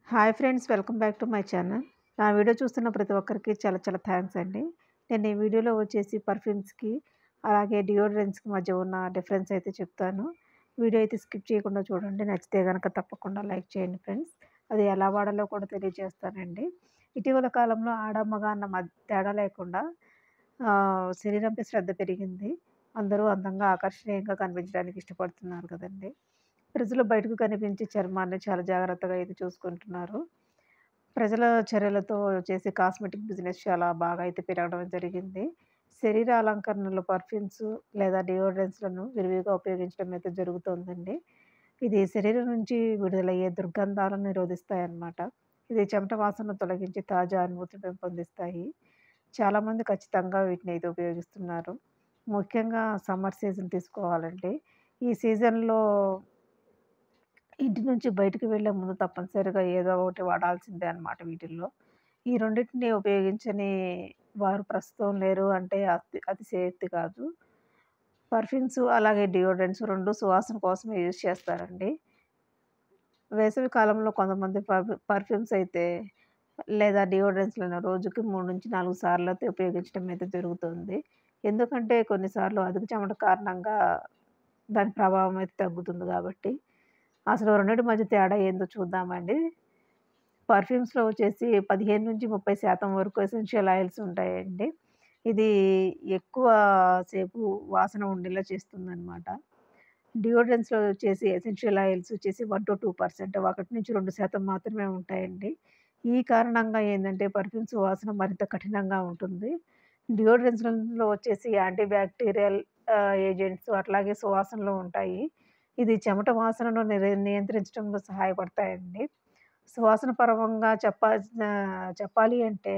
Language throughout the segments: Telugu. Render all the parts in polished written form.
Hi friends, welcome back to my channel. నా వీడియో చూస్తున్న ప్రతి ఒక్కరికి చాలా చాలా థ్యాంక్స్ అండి. నేను ఈ వీడియోలో వచ్చేసి పర్ఫ్యూమ్స్‌కి అలాగే డియోడ్రెంట్స్‌కి మధ్య ఉన్న డిఫరెన్స్ అయితే చెప్తాను. వీడియో అయితే స్కిప్ చేయకుండా చూడండి. నచ్చితే గనక తప్పకుండా లైక్ చేయండి ఫ్రెండ్స్. అది ఎలా వాడాలో కూడా తెలియజేస్తానండి. ఇటీవల కాలంలో ఆడ, మగ అన్న తేడా లేకుండా శరీరంపై శ్రద్ధ పెరిగింది. అందరూ అందంగా, ఆకర్షణీయంగా కనిపించడానికి ఇష్టపడుతున్నారు కదండీ! ప్రజలు బయటకు కనిపించే చర్మాన్ని చాలా జాగ్రత్తగా అయితే చూసుకుంటున్నారు. ప్రజల చర్యలతో చేసే కాస్మెటిక్ బిజినెస్ చాలా బాగా అయితే పెరగడం జరిగింది. శరీర అలంకరణలో పర్ఫ్యూమ్స్ లేదా డియోడ్రెంట్స్‌లను విరివిగా ఉపయోగించడం అయితే జరుగుతోందండి. ఇది శరీరం నుంచి విడుదలయ్యే దుర్గంధాలను నిరోధిస్తాయన్నమాట. ఇది చెమట వాసనను తొలగించి తాజా అనుభూతిని పెంపొందిస్తాయి. చాలామంది ఖచ్చితంగా వీటిని అయితే ఉపయోగిస్తున్నారు. ముఖ్యంగా సమ్మర్ సీజన్ తీసుకోవాలంటే, ఈ సీజన్‌లో ఇంటి నుంచి బయటికి వెళ్ళే ముందు తప్పనిసరిగా ఏదో ఒకటి వాడాల్సిందే అనమాట వీటిల్లో. ఈ రెండిటిని ఉపయోగించని వారు ప్రస్తుతం లేరు అంటే అతిశయోక్తి కాదు. పర్ఫ్యూమ్స్ అలాగే డియోడ్రెంట్స్ 2 సువాసన కోసమే యూజ్ చేస్తారండి. వేసవి కాలంలో కొంతమంది పర్ఫ్యూమ్స్ అయితే లేదా డియోడ్రెంట్స్‌లను రోజుకి 3-4 సార్లయితే ఉపయోగించడం అయితే జరుగుతుంది. ఎందుకంటే కొన్నిసార్లు అధిక చెమట కారణంగా దాని ప్రభావం అయితే తగ్గుతుంది గాబట్టి. అసలు రెండిటి మధ్య తేడా ఏందో చూద్దామండి. పర్ఫ్యూమ్స్‌లో వచ్చేసి 15-30% వరకు ఎసెన్షియల్ ఆయిల్స్ ఉంటాయండి. ఇది ఎక్కువ సేపు వాసన ఉండేలా చేస్తుందనమాట. డియోడ్రెంట్స్‌లో వచ్చేసి ఎసెన్షియల్ ఆయిల్స్ వచ్చేసి 1-2% 1-2% మాత్రమే ఉంటాయండి. ఈ కారణంగా ఏందంటే పర్ఫ్యూమ్స్ వాసన మరింత కఠినంగా ఉంటుంది. డియోడ్రెంట్స్‌లో వచ్చేసి యాంటీ బ్యాక్టీరియల్ ఏజెంట్స్ అట్లాగే సువాసనలు ఉంటాయి. ఇది చెమట వాసనను నియంత్రించడంలో సహాయపడతాయండి. సువాసన పరంగా చెప్పాలి అంటే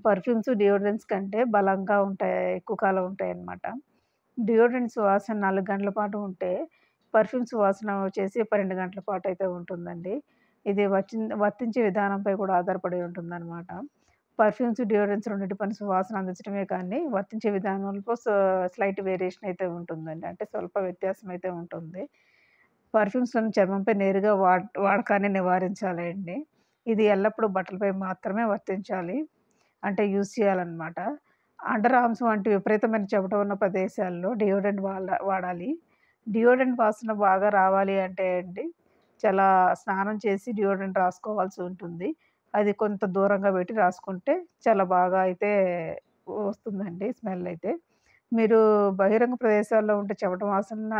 పర్ఫ్యూమ్స్ డియోడ్రెంట్స్ కంటే బలంగా ఉంటాయి. ఎక్కువ కాలం ఉంటాయన్నమాట. డియోడ్రెంట్స్ వాసన 4 గంటల పాటు ఉంటే, పర్ఫ్యూమ్స్ వాసన వచ్చేసి 12 గంటల పాటయితే ఉంటుందండి. ఇది వర్తించే విధానంపై కూడా ఆధారపడి ఉంటుందనమాట. పర్ఫ్యూమ్స్, డియోడ్రెంట్స్ రెండిటి పని సువాసన అందించడమే కానీ, వర్తించే విధానంలో స్లైట్ వేరియేషన్ అయితే ఉంటుందండి. అంటే స్వల్ప వ్యత్యాసం అయితే ఉంటుంది. పర్ఫ్యూమ్స్‌లను చర్మంపై నేరుగా వాడకాన్ని నివారించాలండి. ఇది ఎల్లప్పుడూ బట్టలపై మాత్రమే వర్తించాలి. అంటే యూజ్ చేయాలనమాట. అండర్ ఆర్మ్స్ వంటి విపరీతమైన చెమట ఉన్న ప్రదేశాల్లో డియోడ్రెంట్ వాడాలి. డియోడ్రెంట్ వాసన బాగా రావాలి అంటే అండి, చాలా స్నానం చేసి డియోడ్రెంట్ రాసుకోవాల్సి ఉంటుంది. అది కొంత దూరంగా పెట్టి రాసుకుంటే చాలా బాగా అయితే వస్తుందండి స్మెల్ అయితే. మీరు బహిరంగ ప్రదేశాల్లో ఉంటే చెమట వాసన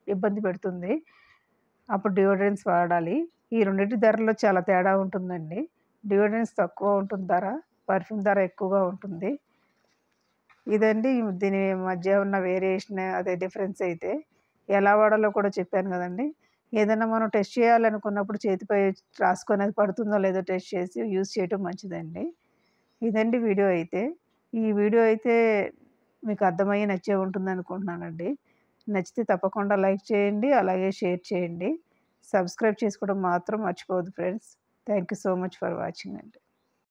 ఇబ్బంది పెడుతుంది. అప్పుడు డియోడ్రెంట్స్ వాడాలి. ఈ రెండిటి ధరలో చాలా తేడా ఉంటుందండి. డియోడ్రెంట్స్ తక్కువ ఉంటుంది ధర. పర్ఫ్యూమ్ ధర ఎక్కువగా ఉంటుంది. ఇదండి దీని మధ్య ఉన్న వేరియేషన్ అదే డిఫరెన్స్ అయితే. ఎలా వాడాలో కూడా చెప్పాను గదండీ! ఏదన్నా మనం టెస్ట్ చేయాలనుకున్నప్పుడు చేతిపై రాసుకొని అది పడుతుందో లేదో టెస్ట్ చేసి యూజ్ చేయటం మంచిదండి. ఇదండి వీడియో అయితే. ఈ వీడియో అయితే మీకు అర్థమయ్యి నచ్చే ఉంటుందనుకుంటున్నానండి. నచ్చితే తప్పకుండా లైక్ చేయండి. అలాగే షేర్ చేయండి. సబ్స్క్రైబ్ చేసుకోవడం మాత్రం మర్చిపోవద్దు friends. Thank you so much for watching అండి.